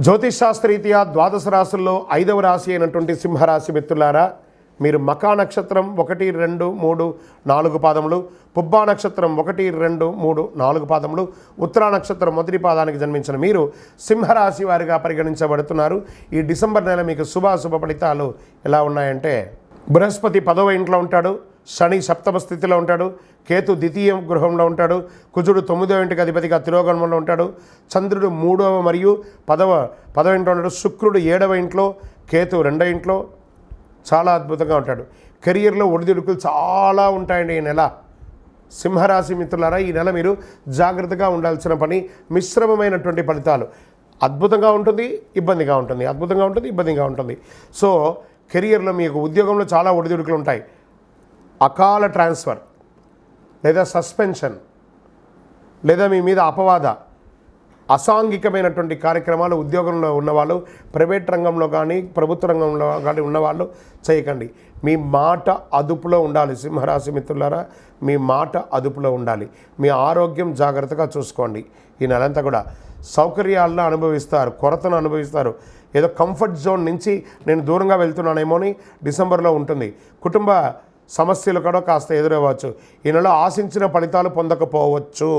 జ్యోతిషాస్త్రరీత్యా ద్వాదశ రాశుల్లో 5వ రాశి అయినటువంటి సింహరాశి మిత్రులారా, మీరు మకా నక్షత్రం 1, 2, 3, 4 పాదములు, పుబ్బా నక్షత్రం 1, 2, 3, 4 పాదములు, ఉత్తరా నక్షత్రం మొదటి పాదానికి జన్మించిన మీరు సింహరాశి వారిగా పరిగణించబడుతున్నారు. ఈ డిసెంబర్ నెల మీకు శుభాశుభ ఫలితాలు ఎలా ఉన్నాయంటే, బృహస్పతి 10వ ఇంట్లో ఉంటాడు, శని సప్తమ స్థితిలో ఉంటాడు, కేతు ద్వితీయ గృహంలో ఉంటాడు, కుజుడు 9వ ఇంటికి అధిపతిగా తిరోగమనంలో ఉంటాడు, చంద్రుడు 3వ మరియు 10వ ఇంట్లో ఉంటాడు, శుక్రుడు 7వ ఇంట్లో, కేతు 2వ ఇంట్లో. చాలా అద్భుతంగా ఉంటాడు. కెరియర్లో ఒడిదుడుకులు చాలా ఉంటాయండి ఈ నెల. సింహరాశి మిత్రులారా, ఈ నెల మీరు జాగ్రత్తగా ఉండాల్సిన పని. మిశ్రమమైనటువంటి ఫలితాలు. అద్భుతంగా ఉంటుంది, ఇబ్బందిగా ఉంటుంది, అద్భుతంగా ఉంటుంది, ఇబ్బందిగా ఉంటుంది. సో కెరియర్లో మీకు ఉద్యోగంలో చాలా ఒడిదుడుకులు ఉంటాయి. అకాల ట్రాన్స్ఫర్ లేదా సస్పెన్షన్ లేదా మీ మీద అపవాద అసాంఘికమైనటువంటి కార్యక్రమాలు ఉద్యోగంలో ఉన్నవాళ్ళు, ప్రైవేట్ రంగంలో కానీ ప్రభుత్వ రంగంలో కానీ ఉన్నవాళ్ళు చేయకండి. మీ మాట అదుపులో ఉండాలి. సింహరాశి మిత్రులారా, మీ మాట అదుపులో ఉండాలి. మీ ఆరోగ్యం జాగ్రత్తగా చూసుకోండి. ఈ నెలంతా కూడా సౌకర్యాలను అనుభవిస్తారు, కొరతను అనుభవిస్తారు. ఏదో కంఫర్ట్ జోన్ నుంచి నేను దూరంగా వెళ్తున్నానేమో అని డిసెంబర్లో ఉంటుంది. కుటుంబ సమస్యలు కూడా కాస్త ఎదురవ్వచ్చు. ఈ నెల ఆశించిన ఫలితాలు పొందకపోవచ్చు.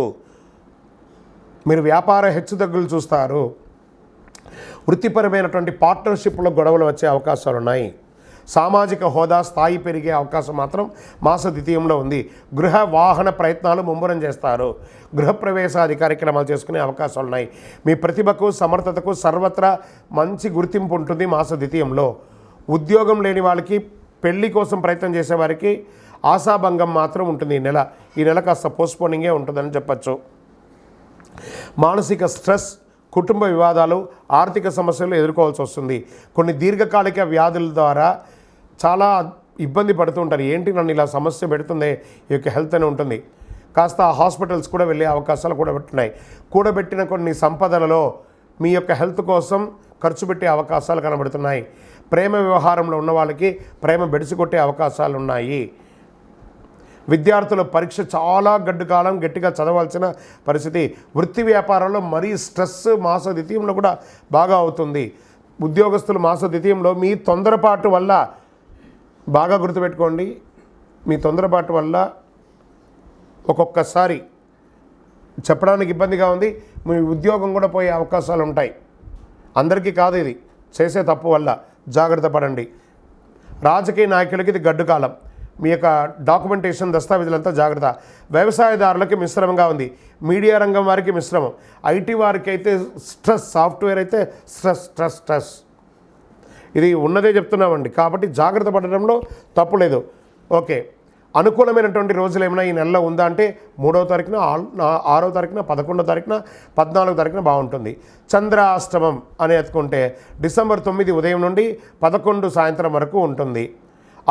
మీరు వ్యాపార హెచ్చుతగ్గులు చూస్తారు. వృత్తిపరమైనటువంటి పార్ట్నర్షిప్లో గొడవలు వచ్చే అవకాశాలు ఉన్నాయి. సామాజిక హోదా స్థాయి పెరిగే అవకాశం మాత్రం మాస ద్వితీయంలో ఉంది. గృహ వాహన ప్రయత్నాలు ముమ్మరం చేస్తారు. గృహప్రవేశాది కార్యక్రమాలు చేసుకునే అవకాశాలు ఉన్నాయి. మీ ప్రతిభకు సమర్థతకు సర్వత్రా మంచి గుర్తింపు ఉంటుంది మాస ద్వితీయంలో. ఉద్యోగం లేని వాళ్ళకి, పెళ్లి కోసం ప్రయత్నం చేసేవారికి ఆశాభంగం మాత్రం ఉంటుంది ఈ నెల కాస్త పోస్ట్పోనింగే ఉంటుందని చెప్పచ్చు. మానసిక స్ట్రెస్, కుటుంబ వివాదాలు, ఆర్థిక సమస్యలు ఎదుర్కోవాల్సి వస్తుంది. కొన్ని దీర్ఘకాలిక వ్యాధుల ద్వారా చాలా ఇబ్బంది పడుతూ ఉంటారు. ఏంటి నన్ను ఇలా సమస్య పెడుతుంది, ఈ యొక్క హెల్త్ అని ఉంటుంది. కాస్త హాస్పిటల్స్ కూడా వెళ్ళే అవకాశాలు కూడా పెట్టున్నాయి. కూడబెట్టిన కొన్ని సంపదలలో మీ యొక్క హెల్త్ కోసం ఖర్చు పెట్టే అవకాశాలు కనబడుతున్నాయి. ప్రేమ వ్యవహారంలో ఉన్న వాళ్ళకి ప్రేమ బెడిసికొట్టే అవకాశాలు ఉన్నాయి. విద్యార్థుల పరీక్ష చాలా గడ్డు కాలం గట్టిగా చదవాల్సిన పరిస్థితి. వృత్తి వ్యాపారంలో మరీ స్ట్రెస్ మాస ద్వితీయంలో కూడా బాగా అవుతుంది. ఉద్యోగస్తులు మాస ద్వితీయంలో మీ తొందరపాటు వల్ల, బాగా గుర్తుపెట్టుకోండి, మీ తొందరపాటు వల్ల ఒక్కొక్కసారి చెప్పడానికి ఇబ్బందిగా ఉంది, మీ ఉద్యోగం కూడా పోయే అవకాశాలు ఉంటాయి. అందరికీ కాదు, ఇది చేసే తప్పు వల్ల జాగ్రత్త పడండి. రాజకీయ నాయకులకి ఇది గడ్డు కాలం. మీ యొక్క డాక్యుమెంటేషన్ దస్తావేజులంతా జాగ్రత్త. వ్యవసాయదారులకి మిశ్రమంగా ఉంది. మీడియా రంగం వారికి మిశ్రమం. ఐటీ వారికి అయితే స్ట్రెస్, సాఫ్ట్వేర్ అయితే స్ట్రెస్. ఇది ఉన్నదే చెప్తున్నామండి. కాబట్టి జాగ్రత్త పడడంలో తప్పు లేదు. ఓకే, అనుకూలమైనటువంటి రోజులు ఏమైనా ఈ నెలలో ఉందా అంటే 3వ తారీఖున, 6వ తారీఖున, 11వ తారీఖున, 14వ తారీఖున బాగుంటుంది. చంద్రాష్టమం అని ఎత్తుకుంటే డిసెంబర్ 9 ఉదయం నుండి 11 సాయంత్రం వరకు ఉంటుంది.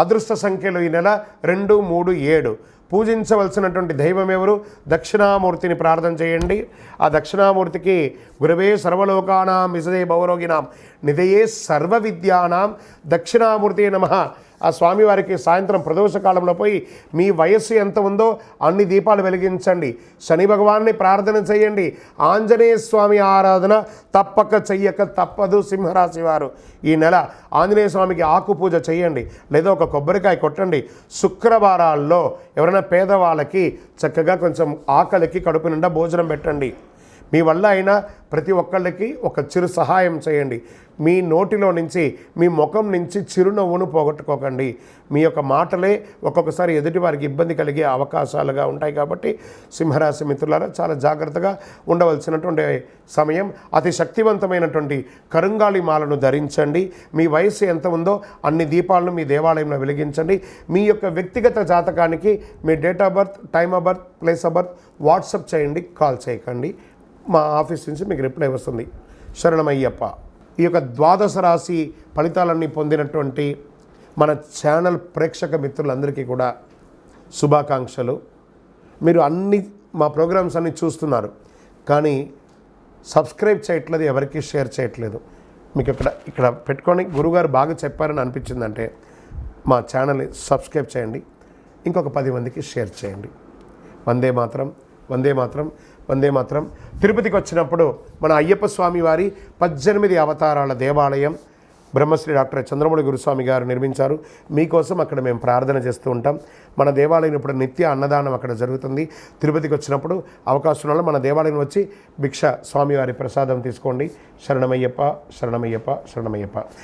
అదృష్ట సంఖ్యలు ఈ నెల 2, 3, 7. పూజించవలసినటువంటి దైవం ఎవరు? దక్షిణామూర్తిని ప్రార్థన చేయండి. ఆ దక్షిణామూర్తికి గురవే సర్వలోకానాం విశదే భవరోగినాం నిధయే సర్వ విద్యానాం దక్షిణామూర్తి నమః. ఆ స్వామివారికి సాయంత్రం ప్రదోష కాలంలో పోయి మీ వయస్సు ఎంత ఉందో అన్ని దీపాలు వెలిగించండి. శని భగవాన్ని ప్రార్థన చేయండి. ఆంజనేయ స్వామి ఆరాధన తప్పక చెయ్యక తప్పదు సింహరాశి వారు. ఈ నెల ఆంజనేయ స్వామికి ఆకు పూజ చేయండి, లేదా ఒక కొబ్బరికాయ కొట్టండి. శుక్రవారాల్లో ఎవరైనా పేదవాళ్ళకి చక్కగా కొంచెం ఆకలికి కడుపు నిండా భోజనం పెట్టండి. మీ వల్ల అయినా ప్రతి ఒక్కళ్ళకి ఒక చిరు సహాయం చేయండి. మీ నోటిలో నుంచి, మీ ముఖం నుంచి చిరునవ్వును పోగొట్టుకోకండి. మీ యొక్క మాటలే ఒక్కొక్కసారి ఎదుటి వారికి ఇబ్బంది కలిగే అవకాశాలుగా ఉంటాయి. కాబట్టి సింహరాశి మిత్రులారా, చాలా జాగ్రత్తగా ఉండవలసినటువంటి సమయం. అతి శక్తివంతమైనటువంటి కరుంగాళి మాలను ధరించండి. మీ వయసు ఎంత ఉందో అన్ని దీపాలను మీ దేవాలయంలో వెలిగించండి. మీ యొక్క వ్యక్తిగత జాతకానికి మీ date of birth, time of birth, place of birth WhatsApp చేయండి, కాల్ చేయకండి. మా ఆఫీస్ నుంచి మీకు రిప్లై వస్తుంది. శరణమయ్యప్ప. ఈ యొక్క ద్వాదశ రాశి ఫలితాలన్నీ పొందినటువంటి మన ఛానల్ ప్రేక్షక మిత్రులందరికీ కూడా శుభాకాంక్షలు. మీరు మా ప్రోగ్రామ్స్ అన్నీ చూస్తున్నారు, కానీ సబ్స్క్రైబ్ చేయట్లేదు, ఎవరికి షేర్ చేయట్లేదు. మీకు ఇక్కడ పెట్టుకొని గురుగారు బాగా చెప్పారని అనిపించిందంటే మా ఛానల్ని సబ్స్క్రైబ్ చేయండి, ఇంకొక 10 మందికి షేర్ చేయండి. వందే మాత్రం, వందే మాత్రం, వందే మాత్రం. తిరుపతికి వచ్చినప్పుడు మన అయ్యప్ప స్వామి వారి 18 అవతారాల దేవాలయం బ్రహ్మశ్రీ డాక్టర్ చంద్రమౌళి గురుస్వామి గారు నిర్మించారు. మీకోసం అక్కడ మేము ప్రార్థన చేస్తూ ఉంటాం. మన దేవాలయం ఇప్పుడు నిత్య అన్నదానం అక్కడ జరుగుతుంది. తిరుపతికి వచ్చినప్పుడు అవకాశం వల్ల మన దేవాలయం వచ్చి భిక్ష స్వామివారి ప్రసాదం తీసుకోండి. శరణమయ్యప్ప, శరణమయ్యప్ప, శరణమయ్యప్ప.